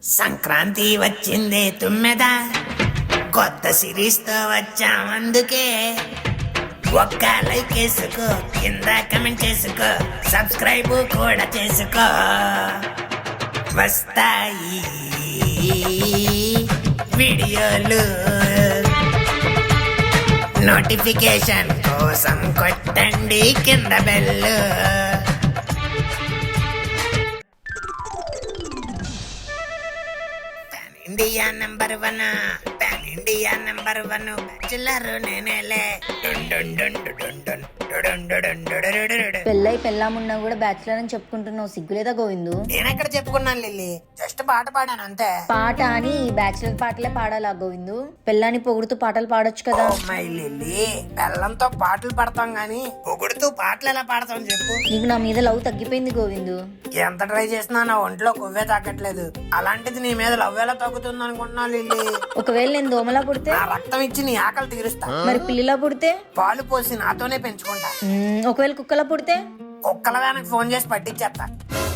సంక్రాంతి వచ్చిందే తుమ్మెద, కొత్త సిరీస్ తో వచ్చాం అందుకే. ఒక్క లైక్ వేసుకో, కింద కమెంట్ చేసుకో, సబ్స్క్రైబ్ కూడా చేసుకో. వస్తాయి వీడియోలు, నోటిఫికేషన్ కోసం కొట్టండి కింద bell. India number 1, pan India number 1 bachelor నేనేలే. పెళ్ళై పెళ్ళామున్నా కూడా బ్యాచులర్ అని చెప్పుకుంటున్నావు, సిగ్గులేదా గోవిందు? నేనెక్కడ చెప్పుకున్నాను లిల్లీ, జస్ట్ పాట పాడాను అంతే. పాట అని బ్యాచులర్ పాటలే పాడాలా గోవిందు? పెళ్ళాన్ని పొగుడుతూ పాటలు పాడొచ్చు కదా. అమ్మాయి లిల్లీ, బెల్లంతో పాటలు పాడతాం గానీ పొగుడుతూ పాటలు ఎలా పాడతాం చెప్పు? నీకు నా మీద లవ్ తగ్గిపోయింది గోవిందు. ఎంత ట్రై చేసినా నా ఒంట్లో కొవ్వే తాకట్లేదు, అలాంటిది నీ మీద లవ్ ఎలా తగ్గుతుంది అనుకుంటున్నా లిల్లీ? ఒకవేళ నేను దోమలా పుడితే? నా రక్తం ఇచ్చి నీ ఆకలి తీరుస్తా. మరి పిల్లిలా పుడితే? పాలు పోసి నాతోనే పెంచుకుంటా. ఒకవేళ కుక్కలా పుడితే? కుక్కల వ్యానికి ఫోన్ చేసి పట్టించేస్తా.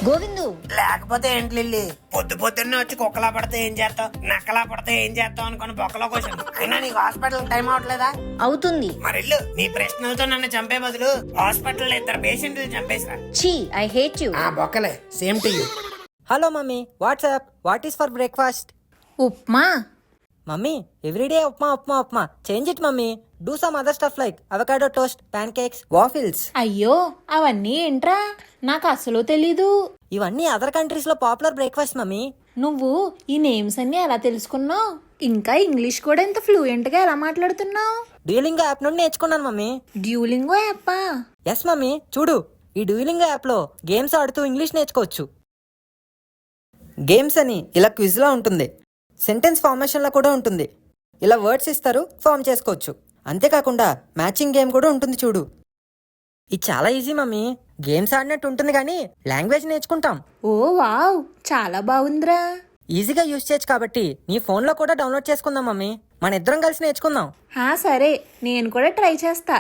గోవిందు లేకపోతే ఏంటి లిల్లీ, పొద్దు పొద్దున్నే వచ్చి కుక్కలా పడితే ఏం చేస్తావు, నక్కలా పడితే ఏం చేస్తావు అనుకుని బొక్కలో కోసం. అయినా నీకు హాస్పిటల్ టైం అవట్లేదా? అవుతుంది. మరి నీ ప్రశ్నలతో నన్ను చంపే బదులు హాస్పిటల్ 2 పేషెంట్లు చంపేసిరా. ఛీ, ఐ హేట్ యు. ఆ బొక్కలే, same to you. Hello mummy, what's up what is for breakfast? Upma. Mummy every day upma upma upma. Change it mummy, do some other stuff like avocado toast, pancakes, waffles. అయ్యో అవన్నీ ఏంట్రా, నాకు అసలు తెలీదు. ఇవన్నీ అదర్ కంట్రీస్ లో పాపులర్ బ్రేక్ఫాస్ట్ మమ్మీ. నువ్వు ఈ నేమ్స్ అన్ని ఎలా తెలుసుకున్నావు? ఇంకా ఇంగ్లీష్ కూడా ఇంత ఫ్లూయెంట్ గా ఎలా మాట్లాడుతున్నావు? డ్యూలింగో యాప్ నుండి నేర్చుకున్నాను మమ్మీ. డ్యూలింగో యాప్పా? ఎస్ మమ్మీ, చూడు ఈ డ్యూలింగో యాప్ లో గేమ్స్ ఆడుతూ ఇంగ్లీష్ నేర్చుకోవచ్చు. గేమ్స్ అని ఇలా క్విజ్ లా ఉంటుంది, సెంటెన్స్ ఫార్మేషన్ లా కూడా ఉంటుంది. ఇలా వర్డ్స్ ఇస్తారు, ఫామ్ చేసుకోవచ్చు. అంతేకాకుండా మ్యాచింగ్ గేమ్ కూడా ఉంటుంది చూడు. ఇది చాలా ఈజీ మమ్మీ, గేమ్స్ ఆడినట్టు ఉంటుంది కానీ లాంగ్వేజ్ నేర్చుకుంటాం. ఓ వావ్, చాలా బాగుందిరా. ఈజీగా యూజ్ చేయొచ్చు కాబట్టి నీ ఫోన్ లో కూడా డౌన్లోడ్ చేసుకుందాం మమ్మీ, మన ఇద్దరం కలిసి నేర్చుకుందాం. సరే, నేను కూడా ట్రై చేస్తా.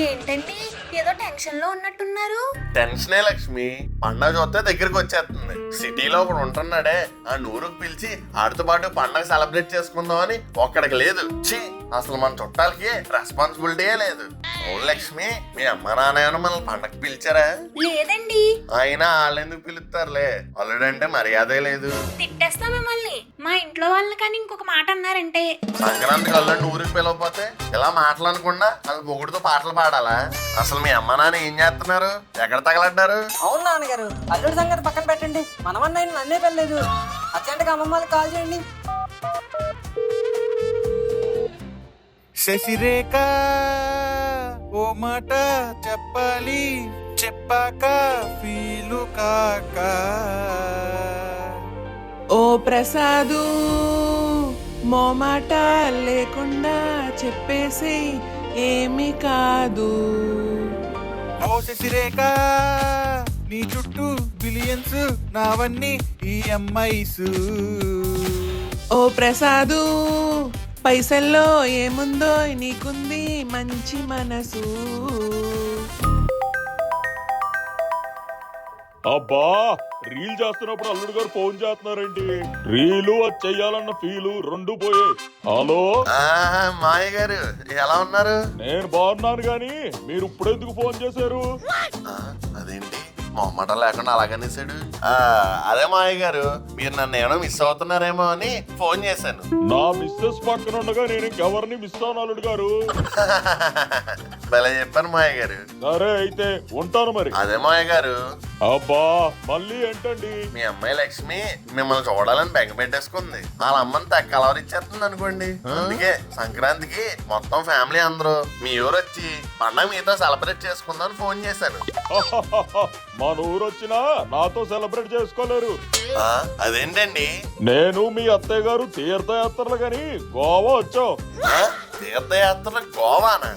ఏంటండి ఏదో టెన్షన్ లో ఉన్నట్టున్నారు? టెన్షనే లక్ష్మి, పండగ చూస్తే దగ్గరికి వచ్చేస్తుంది. సిటీలో ఒకడు ఉంటున్నాడే, ఆ నూరుకు పిలిచి ఆడితో పాటు పండగ సెలబ్రేట్ చేసుకుందామని ఒక్కడికి లేదు. ఛీ, అసలు మన చుట్టాలకి రెస్పాన్సిబిలిటీయే లేదు. అవును లక్ష్మి, మీ అమ్మ నాన్న ఏమైనా మనల్ని పండగకి పిలిచారా? లేదండి. అయినా వాళ్ళు ఎందుకు పిలుస్తారులే, అల్లుడంటే మర్యాదే లేదు. తిట్టేస్తా మిమ్మల్ని. మా ఇంట్లో వాళ్ళని కానీ ఇంకొక మాట అన్నారంటే సంక్రాంతికి అల్లుడిని ఊరికి పిలవకపోతే ఇలా మాటలనుకుండా అది పొగుడుతో పాటలు పాడాలా? అసలు మీ అమ్మ నాన్న ఏం చేస్తున్నారు, ఎక్కడ తగలడ్డారు? అవును నాన్నగారు, అల్లుడి సంగతి పక్కన పెట్టండి, మనమన్నా నన్నే పెళ్ళలేదు. అర్జెంట్గా అమ్మమ్మ వాళ్ళకి కాల్ చేయండి. శశిరేఖ ఓ మాట చెప్పాలి, చెప్పాక ఫీలు కాక. ఓ ప్రసాదు మోమాట లేకుండా చెప్పేసి ఏమి కాదు. ఓ శశిరేఖ, నీ చుట్టూ బిలియన్స్, నావన్నీ ఈఎంఐస్. ఓ ప్రసాదు పైసల్లో ఏముందో నీకుంది మంచి మనసు. అబ్బా, రీల్ చేస్తున్నప్పుడు అల్లుడు గారు ఫోన్ చేస్తున్నారండి. రీలు అది చెయ్యాలన్న ఫీలు రెండు పోయే. హలో మాయ గారు, ఎలా ఉన్నారు? నేను బాగున్నాను గాని మీరు ఇప్పుడెందుకు ఫోన్ చేశారు? అదేంటి మొహమాట లేకుండా అలాగనేసాడు? అదే మాయ గారు, మీరు నన్ను ఏమైనా మిస్ అవుతున్నారేమో అని ఫోన్ చేశాను. నా మిస్సెస్ పక్కన ఉండగా నేను ఇంకెవరిని మిస్ అవును అల్లుడు గారు. భలే చెప్పాను మాయ గారు. సరే అయితే ఉంటాను మరి. అదే మాయ గారు, అబ్బా మళ్ళీ ఏంటండి? మీ అమ్మాయి లక్ష్మి మిమ్మల్ని చూడాలని బెంగ పెట్టేసుకుంది. వాళ్ళ అమ్మని తెగ కలవరిచ్చేస్తుంది అనుకోండి. అందుకే సంక్రాంతికి మొత్తం ఫ్యామిలీ అందరూ మీ ఊరు వచ్చి పండగ మీతో సెలబ్రేట్ చేసుకుందామని ఫోన్ చేశాను. మన ఊరు వచ్చినా నాతో సెలబ్రేట్ చేసుకోలేరు. అదేంటండి? నేను మీ అత్తయ్య గారు తీర్థయాత్రలు గాని గోవా వచ్చాం. తీర్థయాత్ర గోవానా?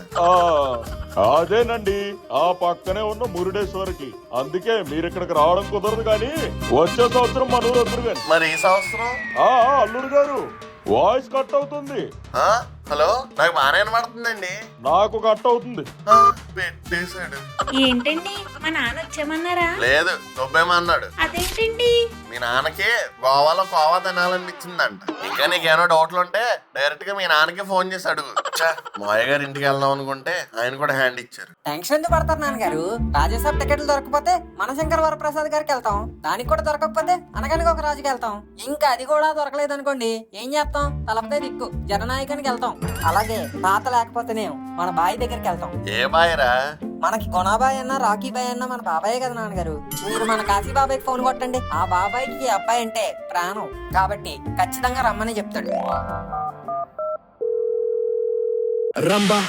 అదేనండి, ఆ పక్కనే ఉన్న మురుడేశ్వరికి. అందుకే మీరు ఇక్కడికి రావడం కుదరదు కానీ వచ్చే సంవత్సరం మన ఊరు వద్దరు గాని. మరి ఈ సంవత్సరం? అల్లుడు గారు వాయిస్ కట్ అవుతుంది. హలో, నాకు బాగానే వినపడుతుందండి. నాకు కట్ అవుతుంది. ఆ, పెట్టేశాడు. ఏంటండి మా నాన్న వచ్చేమన్నారా? లేదు, నువ్వేమన్నాడు. అదేంటండి? మీ నాన్నకి గోవాలో కోవా తినాలనిపించిందంట. ఇంకా నీకేమో డౌట్లు ఉంటే డైరెక్ట్ గా మీ నాన్నకి ఫోన్ చేసి అడుగు. మాయ గారి ఇంటికి వెళ్దాం అనుకుంటే ఆయన కూడా హ్యాండ్ ఇచ్చారు. టెన్షన్ ఎందుకు పడతారు నాన్నగారు? రాజ్యసభ టికెట్లు దొరకకపోతే మనశంకర్ వరప్రసాద్ గారికి వెళ్తాం. దానికి కూడా దొరకకపోతే అనగానికి ఒక రాజుకి వెళ్తాం. ఇంకా అది కూడా దొరకలేదు అనుకోండి, ఏం చేస్తాం? తలపతే దిక్కు జననాయకానికి వెళ్తాం. అలాగే తాత లేకపోతేనే మన బాయ్ దగ్గరికి వెళ్తాం. ఏ బాయరా? మనకి గుణాబాయ్ అన్నా రాకీ బాయ్ అన్నా మన బాబాయే కదా నాన్నగారు. మీరు మన కాశీ బాబాయ్కి ఫోన్ కొట్టండి. ఆ బాబాయ్కి ఈ అబ్బాయి అంటే ప్రాణం కాబట్టి ఖచ్చితంగా రమ్మని చెప్తాడు. రంబా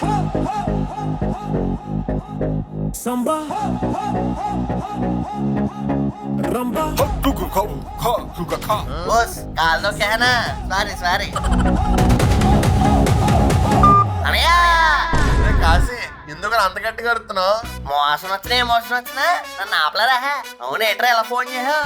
సంబా రంబా బోస్ కాల్లో కేనా సారీ అనయ్యా. కాశీ, ఎందుకు అంత గట్టిగా అడుగుతున్నావు? మోసం వచ్చినా నన్ను ఆపలేరా? అవును, ఎట్రా ఎలా ఫోన్ చేసా?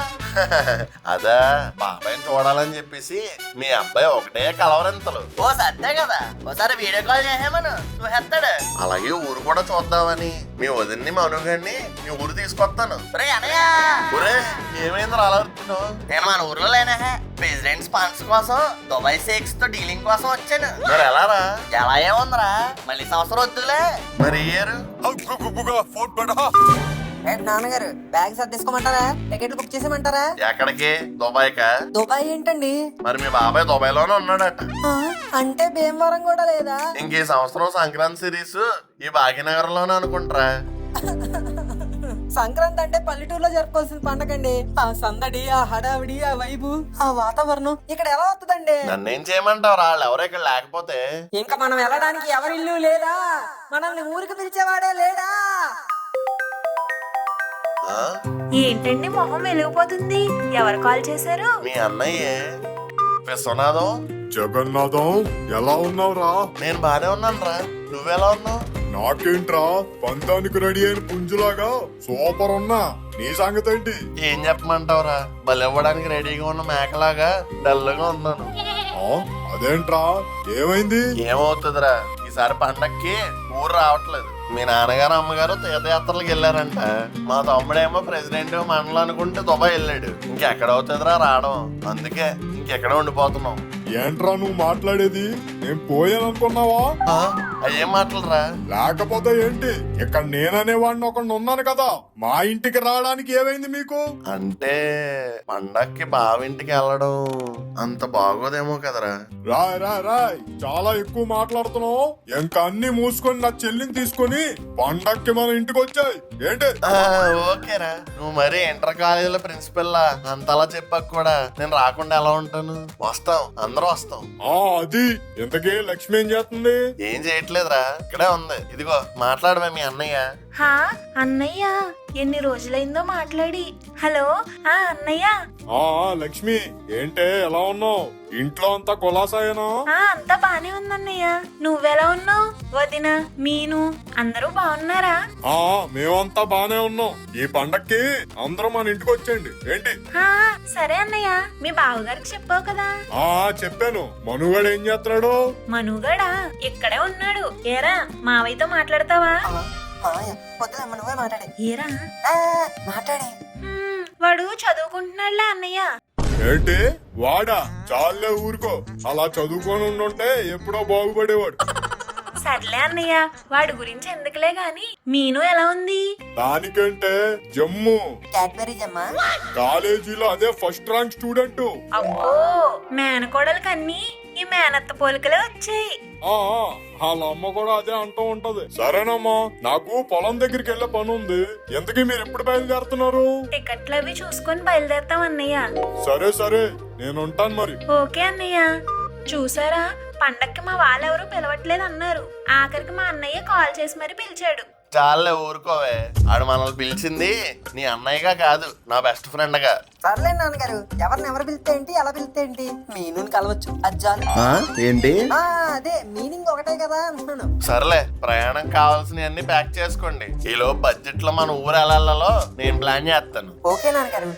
అదా, బాబాయ్ని చూడాలని చెప్పేసి మీ అబ్బాయి ఒకటే కలవరింతలు. ఓ సత్తే కదా, ఓసారి వీడియో కాల్ చేసామను నువ్వు హెత్తాడు. అలాగే ఊరు కూడా చూద్దామని మీ వదిన్ని మనుగాన్ని మీ ఊరు తీసుకొస్తాను. రే అనయ్య, ఒరే, ఏమైంది అలా అడుగుతున్నావు? నేను మన ఊర్లో లేనా, ప్రెసిడెంట్ స్పాన్సర్ కోసం దుబాయ్ షేక్స్ తో డీలింగ్ కోసం వచ్చాను. మరి ఎలారా? ఎలా ఏముందిరా, మళ్ళీ సంవత్సరం వద్దులే. మరి ఇయ్యారు? ఏంటి నాన్నగారు, బ్యాగ్ సర్దేసుకోమంటారా? టికెట్లు బుక్ చేసేమంటారా? ఎక్కడికి? దుబాయ్కా? దుబాయ్ ఏంటండి? మరి మీ బాబాయ్ దుబాయ్లోనే ఉన్నాడట. ఆ, అంటే భీమవరం కూడా లేదా? ఇంక ఈ సంవత్సరం సంక్రాంతి సిరీస్ ఈ భాగ్యనగరంలోనే అనుకుంటారా? సంక్రాంతి అంటే పల్లెటూరులో జరుపుకోవాల్సిన పండగండి. ఆ సందడి, ఆ హడావిడి, ఆ వైబు, ఆ వాతావరణం ఇక్కడ ఎలా వస్తుందండి? నన్నేం చేయమంటావు? వాళ్ళు ఎవరో ఇక్కడ లేకపోతే ఇంకా మనం వెళ్ళడానికి ఎవరిల్లు లేదా? మనల్ని ఊరికి పిలిచేవాడే లేడా? ఆ? ఏంటండి మొహం వెలిగిపోతుంది? ఎవరు కాల్ చేశారు? మీ అన్నయ్యే విశ్వనాథం. జగన్నాథం, ఎలా ఉన్నావురా? నేను బానే ఉన్నాను రా, నువ్వెలా ఉన్నావు? నాకేంట్రా, పంతానికి రెడీ అయిన పుంజులాగా సూపర్ ఉన్నా. నీ సంగతి ఏంటి? ఏం చెప్పమంటావురా, బలివ్వడానికి రెడీగా ఉన్న మేకలాగా డల్గా ఉన్నాను. ఆ, అదేంట్రా, ఏమైంది? ఏమవుతుందిరా, ఈసారి పండక్కి ఊరు రావట్లేదు. మీ నాన్నగారు అమ్మగారు తీర్థయాత్రలకు వెళ్ళారంట. మా తమ్ముడేమో ప్రెసిడెంట్ మండలం అనుకుంటే దుబాయ్ వెళ్ళాడు. ఇంకెక్కడవుతుందిరా రావడం, అందుకే ఇంకెక్కడ ఉండిపోతున్నాం. ఏంట్రా నువ్వు మాట్లాడేది? నేను పోయాను అనుకున్నావా? అయ్యేం మాటలురా? లేకపోతే ఏంటి, ఇక్కడ నేననే వాడిని ఒకడిని ఉన్నాను కదా. మా ఇంటికి రావడానికి ఏమైంది మీకు? అంటే పండక్కి బావింటికి వెళ్ళడం అంత బాగోదేమో కదరా. రాయ్ రాయ్ రాయ్, చాలా ఎక్కువ మాట్లాడుతున్నావు. ఇంకా అన్ని మూసుకొని నా చెల్లిని తీసుకొని పండక్కి మన ఇంటికి వచ్చాయి ఏంటి? ఓకేరా, నువ్వు మరి ఇంటర్ కాలేజీలో ప్రిన్సిపల్ లా అంతలా చెప్పాక కూడా నేను రాకుండా ఎలా ఉంటాను? వస్తాం, అందరూ వస్తాం. అది ఇంతకీ లక్ష్మి ఏం చేస్తుంది? ఏం చేయట్లేదురా, ఇక్కడే ఉంది. ఇదిగో మాట్లాడమే మీ అన్నయ్య. హా అన్నయ్య, ఎన్ని రోజులైందో మాట్లాడి. హలో అన్నయ్య. లక్ష్మి, ఏంటే ఎలా ఉన్నావు? ఇంట్లో అంతా కులాసాయేనా? అంతా బానే ఉందన్నయ్య. నువ్వెలా ఉన్నావు? వదిన, మీను అందరూ బాగున్నారా? మేమంతా బానే ఉన్నాం. ఈ పండక్కి అందరూ మన ఇంటికి వచ్చేయండి ఏంటి? సరే అన్నయ్య, మీ బావగారికి చెప్పావు కదా? చెప్పాను. మనుగాడు ఏం చేస్తున్నాడు? మనుగడా ఇక్కడే ఉన్నాడు. ఏరా మావయ్యతో మాట్లాడతావా? నువ్వే మాట్లాడే. ఏరా మాట్లాడే. వాడు చదువుకుంటున్నాడులే అన్నయ్య. ఏంటి వాడా? చాలే ఊరుకో. అలా చదువుకొని ఉండుంటే ఎప్పుడో బాగుపడేవాడు. సర్లే అన్నయ్య, వాడి గురించి ఎందుకులే గాని మీను ఎలా ఉంది? దానికంటే జమ్ము క్యాడ్బరీ జమ్మా. కాలేజీలో అదే ఫస్ట్ ర్యాంక్ స్టూడెంట్. అబ్బో, మేనకోడలకి అన్ని ఈ మేనత్త పోలికలే వచ్చాయి. వాళ్ళ అమ్మ కూడా అదే అంటూ ఉంటది. సరేనమ్మా, నాకు పొలం దగ్గరికి వెళ్ళే పని ఉంది. ఎందుకు మీరు ఎప్పుడు బయలుదేరుతున్నారు? టికెట్లు అవి చూసుకొని బయలుదేరుతాం అన్నయ్య. సరే సరే, నేను ఉంటాను మరి. ఓకే అన్నయ్య. చూసారా, పండక్కి మా వాళ్ళెవరూ పిలవట్లేదు అన్నారు. ఆఖరికి మా అన్నయ్య కాల్ చేసి మరి పిలిచాడు. చాలే ఊరుకోవే, ఆడు మనల్ని పిలిచింది నీ అన్నయ్యగా కాదు, నా బెస్ట్ ఫ్రెండ్ గా. సర్లే నాన్నగారు, ఎవరు పిలితే ఏంటి, ఎలా పిలితే ఏంటి, మీను కలవచ్చు అజ్జాలు. ఏంటి? అదే మీనింగ్ ఒకటే కదా అంటున్నాను. సర్లే, ప్రయాణం కావాల్సినవన్నీ ప్యాక్ చేసుకోండి. ఈలో బడ్జెట్ లో మన ఊరు వెళ్ళాలో నేను ప్లాన్ చేస్తాను. ఓకే నాన్నగారు.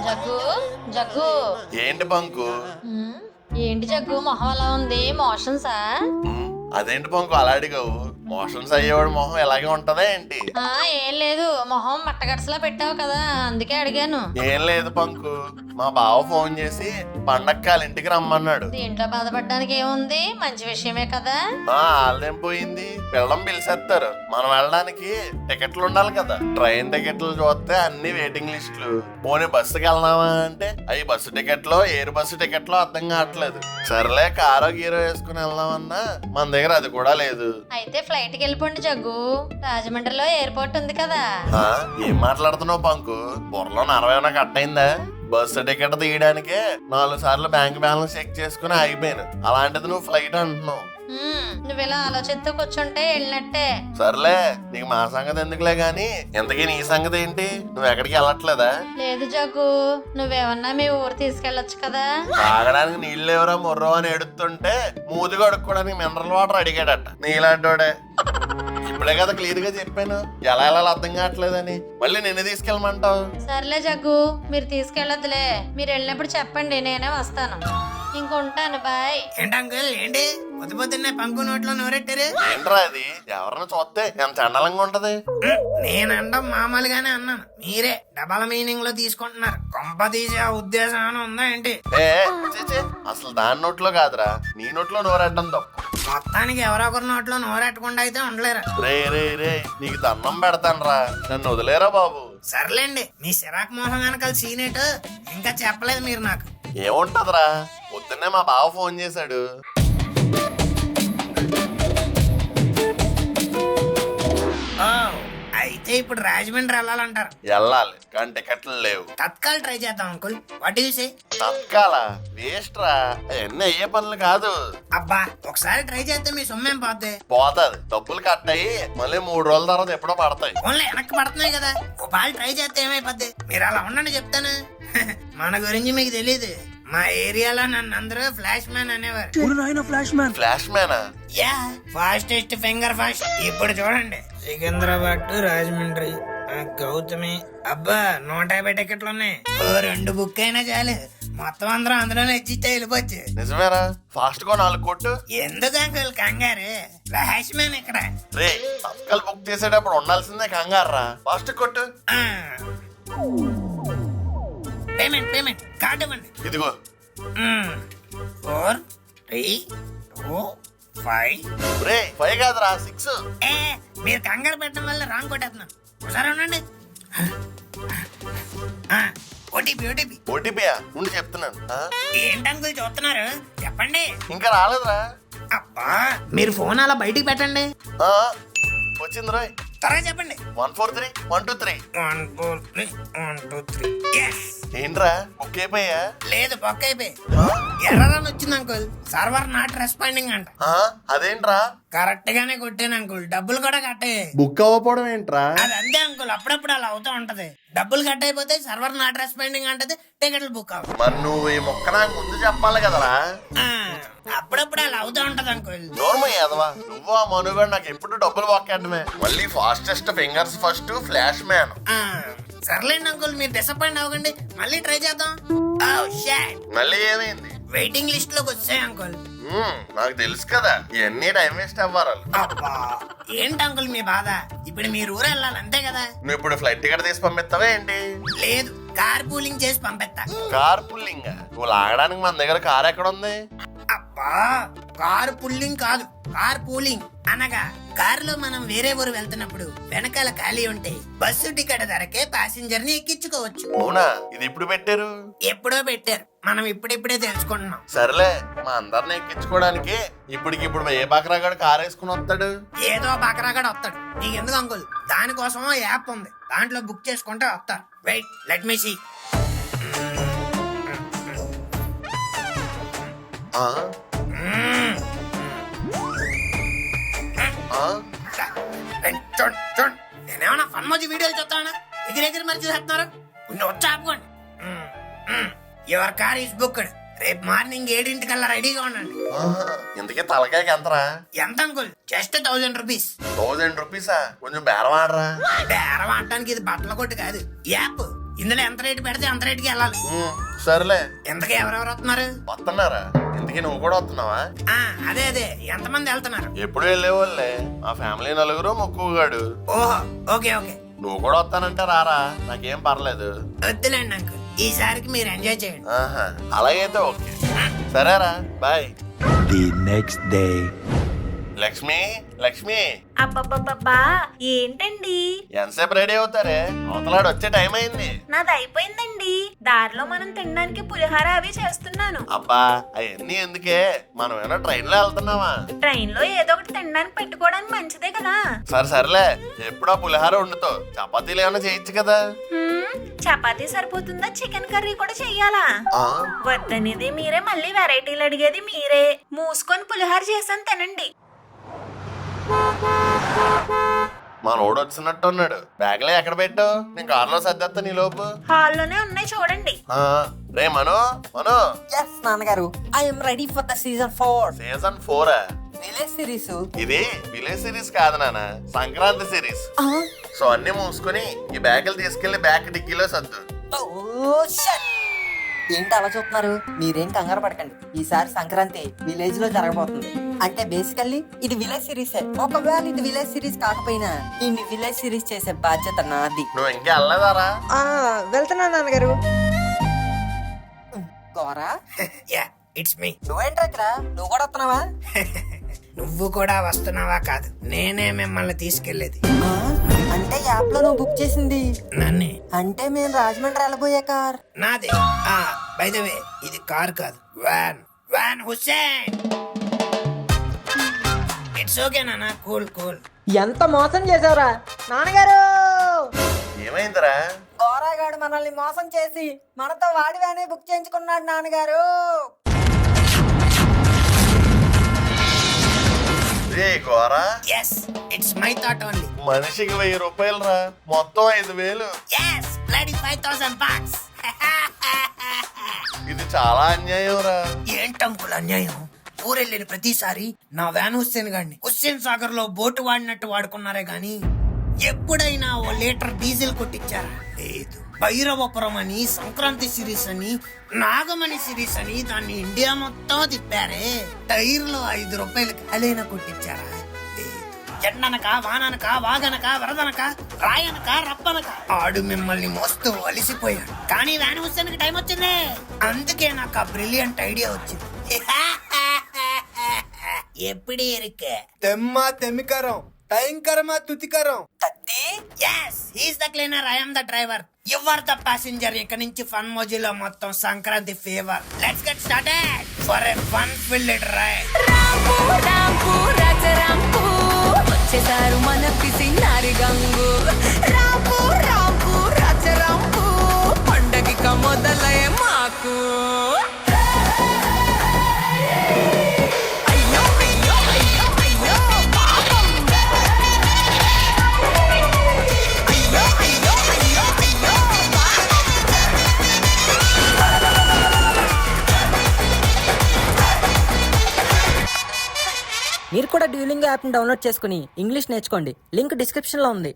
జగ్గు జగ్గు, ఏంటి బంకు? ఏంటి జగ్గు మొహం అలా ఉంది? మోషన్సా? అదేంటి పంకు అలా అడిగావు? మోషన్స్ అయ్యేవాడు మొహం ఎలాగే ఉంటదా ఏంటి? ఏం లేదు, మొహం మట్టగడసలా పెట్టావు కదా, అందుకే అడిగాను. ఏం లేదు పంకు, మా బావ ఫోన్ చేసి పండక్కి వాళ్ళ ఇంటికి రమ్మన్నాడు. దీంట్లో బాధపడడానికి ఏముంది, మంచి విషయమే కదా. వాళ్ళేం పోయింది, పిల్లం పిలిచేస్తారు. మనం వెళ్ళడానికి టికెట్లు ఉండాలి కదా. ట్రైన్ టికెట్లు చూస్తే అన్ని వెయిటింగ్ లిస్టులు. పోనీ బస్సుకి వెళ్దామా అంటే అవి బస్సు టికెట్లో ఎయిర్ బస్సు టికెట్లో అర్థం కావట్లేదు. సర్లే కారో గీరో వేసుకుని వెళ్దామన్నా మన దగ్గర అది కూడా లేదు. అయితే ఫ్లైట్ కి వెళ్ళిపోండి జగ్గు, రాజమండ్రిలో ఎయిర్పోర్ట్ ఉంది కదా. ఏం మాట్లాడుతున్నావు పంకు? బుర్రలో 40 కట్ అయిందా? బస్సు టికెట్ తీయడానికే 4 సార్లు బ్యాంక్ బ్యాలెన్స్ చెక్ చేసుకుని ఆగిపోయాను. అలాంటిది నువ్వు ఫ్లైట్ అంటున్నావు. నువ్వు ఇలా ఆలోచిస్తూ కూర్చుంటే వెళ్ళినట్టే. సర్లే, నీకు మా సంగతి ఎందుకులే గాని, ఇంతకీ నీ సంగతి ఏంటి? నువ్వు ఎక్కడికి వెళ్ళట్లేదా? లేదు జగ్గు, నువ్వేమన్నా మీ ఊరు తీసుకెళ్ళొచ్చు కదా. తాగడానికి నీళ్ళు ఎవరో మొర్రో అని ఎడుతుంటే మూతి కడుక్కోవడానికి మినరల్ వాటర్ అడిగాడట నీలాంటోడే. ఇప్పుడే కదా క్లియర్ గా చెప్పాను ఎలా ఎలా అర్థం కావట్లేదని. మళ్ళీ నిన్ను తీసుకెళ్ళమంటావు? సర్లే జగ్గు, మీరు తీసుకెళ్ళొద్దులే. మీరు వెళ్ళినప్పుడు చెప్పండి, నేనే వస్తాను. ఇంకొంటాను, బాయ్. ఏంటి అంకుల్, ఏంటి పొద్దు పొద్దున్నే పంకు నోట్లో నోరెట్టారు? ఏంట్రా అది? ఎవరిని చూస్తే ఎంత చండాలంగా ఉంటది. నేను అనడం మామూలుగానే అన్నాను, మీరే డబల్ మీనింగ్ లో తీసుకుంటున్నారు. కొంప తీసే ఉద్దేశం అని ఉందా ఏంటి? అసలు దాని నోట్లో కాదురా, నీ నోట్లో నోరెట్టడం తప్పు. మొత్తానికి ఎవరో ఒకరి నోట్లో నోరెట్టకుండా అయితే ఉండలేరా? రే రే రే, నీకు దండం పెడతాను రా, నన్ను వదిలేరా బాబు. సర్లేండి, మీ సిరాక్ మోహం వెనకాల సీనేటు ఇంకా చెప్పలేదు మీరు నాకు. ఏముంటదిరా, పొద్దున్నే మా బావ ఫోన్ చేశాడు. అయితే ఇప్పుడు రాజమండ్రి వెళ్ళాలంటారు. వెళ్ళాలి, కానీ టికెట్లు లేవు. తత్కాల్ ట్రై చేద్దాం అంకుల్, వాట్ యు సే? తత్కాల వేస్ట్ రా, అవన్నీ అయ్యే పనులు కాదు. అబ్బా, ఒకసారి ట్రై చేస్తే మీ సొమ్మేం పోద్ది? పోతాది, డబ్బులు కట్ అయ్యి మళ్ళీ 3 రోజుల తర్వాత ఎప్పుడో పడతాయి. ఓన్లీ వెనక్కి పడుతున్నాయి కదా, ఓ పాలు ట్రై చేస్తే ఏమైపోద్ది? మీరు అలా ఉండండి చెప్తాను. మన గురించి మీకు తెలీదు, మా ఏరియాలో నన్ను అందరూ ఫ్లాష్ మ్యాన్ అనేవారు. ఫ్లాష్ మ్యానా? Yeah, fastest finger fast. ఇప్పుడు చూడండి, సికింద్రాబాద్ టు రాజమండ్రి, గౌతమి. అబ్బా, 150 టికెట్లు ఉన్నాయి. ఓ 2 బుక్ అయినా చాలు, మొత్తం అందరం అందులోనే ఇచ్చితే వెళ్ళిపోవచ్చు. నిజమేరా, ఫాస్ట్ గా 4 కొట్టు. ఎందుకు అంకుల్ కంగారు? ఫ్లాష్ మ్యాన్ ఇక్కడ. రే, తత్కాల్ బుక్ చేసేటప్పుడు ఉండాల్సిందే కంగారు రా, ఫాస్ట్ కొట్టు. పేమెంట్ కార్డు ఇవ్వండి. ఇదిగో. 4 3 2 5. రే 5 కాదురా 6. మీరు కంగారు పెట్టడం వల్ల రాంగ్ కొట్టేస్తున్నాను. ఒకసారి ఉండండి. ఓటీపీయా ఉండి చెప్తున్నాను. ఏంటి అంకుల్ చూస్తున్నారు, చెప్పండి. ఇంకా రాలేదురా. అబ్బా, మీరు ఫోన్ అలా బయటికి పెట్టండి. వచ్చింది రాయ్, త్వరగా చెప్పండి. 143 123. 143 123. ఏంట్రా బుక్ అయిపోయా? లేదు, బొక్క అయిపోయి ఎర్రని వచ్చింది అంకుల్. సర్వర్ నాట్ రెస్పాండింగ్ అంట. అదేంట్రా? కరెక్ట్ గానే కొట్టాను అంకుల్, డబ్బులు కూడా కట్టే. బుక్ అవ్వకపోవడం ఏంట్రా? అది అంతే అంకుల్, అప్పుడప్పుడు అలా అవుతూ ఉంటది. డబ్బులు కట్ అయిపోతే సర్వర్ నాట్ రెస్పాండింగ్ అంటది, టికెట్లు బుక్ అవ్వదు. మరి నువ్వు ఈ మొక్క నాకు ముందు చెప్పాలి కదరా. అప్పుడప్పుడు అలా అవుతూ ఉంటది అంకుల్. నోర్మయ్యదవా, నువ్వు ఆ మనుగడు నాకు ఎప్పుడు డబ్బులు బొక్కేయడమే. మళ్ళీ fastest fingers first flash man. సర్లేండి అంకుల్, మీరు డిసప్పాయింట్ అవ్వకండి, మళ్ళీ ట్రై చేద్దాం. మళ్ళీ ఏమైంది? వెయిటింగ్ లిస్ట్ లోకి వచ్చాయి అంకుల్. నాకు తెలుసు కదా, ఇవన్నీ టైం వేస్ట్ అవ్వాలి. ఏంటి అంకుల్ మీ బాధ? ఇప్పుడు మీరు ఊరు వెళ్ళాలి అంతే కదా. నువ్వు ఇప్పుడు ఫ్లైట్ టికెట్ తీసి పంపిస్తావా ఏంటి? లేదు, కార్ పూలింగ్ చేసి పంపిస్తా. Car pulling? నువ్వు లాగడానికి మన దగ్గర కార్ ఎక్కడ ఉంది? అబ్బా, కార్ పుల్లింగ్ కాదు, కార్ పూలింగ్ అనగా కారులో మనం వేరే ఊరు వెళ్తున్నప్పుడు వెనకాల ఖాళీ ఉంటే బస్సు టికెట్ ధరకే ప్యాసింజర్ ని ఎక్కించుకోవచ్చు. అవునా? ఇది ఎప్పుడు పెట్టారు? ఎప్పుడో పెట్టారు, మనం ఇప్పుడిప్పుడే తెలుసుకుంటున్నాం. సర్లే, మా అందరిని ఎక్కించుకోవడానికి ఇప్పటికిప్పుడు ఏ బకరాగాడు కార్ వేసుకుని వస్తాడు? ఏదో బకరాగాడు వస్తాడు. నీకెందుకు అంకుల్, దానికోసం యాప్ ఉంది, దాంట్లో బుక్ చేసుకుంటే వస్తారు. Wait, let me see. చూడండి, నేనేమన్నా ఫన్మోజీ వీడియోలు చూస్తానా? ఎగిరెగిరి మరి చూసేస్తున్నారు. కొంచెం వచ్చి ఆపుకోండి. Your car is booked. రేపు మార్నింగ్ 7 రెడీగా ఉండండి. ఇంతకీ తలకాయకి ఎంతరా? ఎంత అంకుల్? Just 1000 rupees. 1000 రూపీసా? కొంచెం బేరం ఆడరా. బేరం ఆడటానికి ఇది బట్టల కొట్టు కాదు, యాప్. ఇందులో ఎంత రేటు పెడితే అంత రేటుకి వెళ్ళాలి. సర్లే. ఎంతకీ ఎవరెవరు వస్తున్నారు? వస్తున్నారా? ఇందుకే నువ్వు కూడా వస్తున్నావా? ఆ, అదే అదే ఎంతమంది వెళ్తున్నారు? ఎప్పుడు వెళ్ళేవాళ్ళే, మా ఫ్యామిలీ నలుగురు మొక్కుగాడు. ఓహో, ఓకే ఓకే. నువ్వు కూడా వస్తానంటే రారా, నాకేం పర్లేదు. వద్దులేండి అంకుల్, ఈసారికి మీరు ఎంజాయ్ చేయండి. ఆహా, అలాగైతే ఓకే. సరేరా, bye. The next day. Lakshmi, Lakshmi, అబ్బబ్బబ్బబ్బా ఏంటండి ఎంతసేపు రెడీ అవుతారే? అవతలాడు వచ్చే టైం అయింది. నాది అయిపోయిందండి. దారిలో మనం తినడానికి పులిహార అవి చేస్తున్నాను. అబ్బా, అవన్నీ ఎందుకే, మనం ఏమన్నా ట్రైన్ లో వెళ్తున్నావా? ట్రైన్ లో ఏదో ఒకటి తినడానికి పెట్టుకోవడానికి మంచిదే కదా. సరే సర్లే, ఎప్పుడో పులిహార వండుతావు, చపాతీలు ఏమైనా చేయొచ్చు కదా. చపాతీ సరిపోతుందా? చికెన్ కర్రీ కూడా చెయ్యాలా? ఆ, వద్దనేది మీరే, మళ్ళీ వెరైటీలు అడిగేది మీరే. మూసుకొని పులిహార చేసాను తినండి. మనోడు వచ్చినట్టు ఉన్నాడు. బ్యాగ్లో ఎక్కడ పెట్టావు? నేను కార్లో సర్దేస్తా నీ లోపు. హాల్లోనే ఉన్నాయి చూడండి. ఆ, రే మనో, మనో, ఎస్ నాన్నగారు, I'm ready for the season 4 season 4 village series. ఇది విలేజ్ సిరీస్ కాదు నాన్న, సంక్రాంతి సిరీస్. సో అన్ని మూసుకొని ఈ బ్యాగులు తీసుకెళ్లి బ్యాగ్ డిక్కీలో సర్దు. ఏంటి అలా చూస్తున్నారు? మీరేం కంగారు పడకండి, ఈసారి సంక్రాంతి విలేజ్ లో జరగబోతుంది. అంటే బేసికల్లీ ఇది విలేజ్ సిరీసే. ఒకవేళ ఇది విలేజ్ సిరీస్ కాకపోయినా ఈ విలేజ్ సిరీస్ చేసే బాధ్యత నాది. నువ్వు ఇంకా వెళ్ళలేదారా? వెళ్తున్నా నాన్నగారు. Gora, yeah, it's me. నువ్వేంట్రా ఇక్కడ? నువ్వు కూడా వస్తున్నావా? నువ్వు కూడా వస్తున్నావా? కాదు, నేనే మిమ్మల్ని తీసుకెళ్లేది. అంటే యాప్ లో నువ్వు బుక్ చేసింది నన్నే. అంటే మేము రాజమండ్రి వెళ్ళబోయే కార్ నాదే. బై ద వే, ఇది కార్ కాదు, van. Van Hussain. It's okay నాన్న, కూల్ కూల్. ఎంత మోసం చేసావురా నాన్నగారు? ఏమైందిరా? గోరాగాడు మనల్ని మోసం చేసి మనతో వాడి వ్యానే బుక్ చేయించుకున్నాడు నాన్నగారు. రే గోరా, yes, it's my thought only. మనిషికి 1000 రూపాయలు రా, మొత్తం 5000. Yes, bloody 5000 bucks. ఇది చాలా అన్యాయం రా. ఏంటంకుల్ అన్యాయం? ఊరెళ్ళిన ప్రతిసారి నా వ్యాన్ హుస్సేన్ గాడిని హుస్సేన్ సాగర్ లో బోటు వాడినట్టు వాడుకున్నారే గాని ఎప్పుడైనా ఓ లీటర్ డీజిల్ కొట్టించారా? లేదు. భైరవపురం అని, సంక్రాంతి సిరీస్ అని, నాగమణి సిరీస్ అని దాన్ని ఇండియా మొత్తం తిప్పారే. టైర్లో 5 రూపాయలు ఖాళీన కొట్టించారా? లేదు. ఎండనక, వాననక, వాగనక, వరదనక, రాయనక, రప్పనక ఆడు మిమ్మల్ని మోస్తూ అలిసిపోయాడు. కానీ వ్యాన్ హుస్సేన్ కి టైం వచ్చింది. అందుకే నాకు ఆ బ్రిలియంట్ ఐడియా వచ్చింది. ఎప్పుడు ఇరుక తెమ్మ తెమ్మికరం టైంకరమా తుతికరం. yes, he's the cleaner, I am the driver, you are the passenger. ఇక నుంచి ఫన్ మోజీలో మొత్తం Sankranti fever. Let's get started for a fun filled ride. రాంపు రాంపు రాజరాంపు వచ్చేసారు మన పిసినారి గంగు. రాంపు రాంపు రాజరాంపు పండగిక మొదలయ్యే మాకు. మీరు కూడా డ్యూలింగో యాప్ని డౌన్లోడ్ చేసుకుని ఇంగ్లీష్ నేర్చుకోండి. లింక్ డిస్క్రిప్షన్లో ఉంది.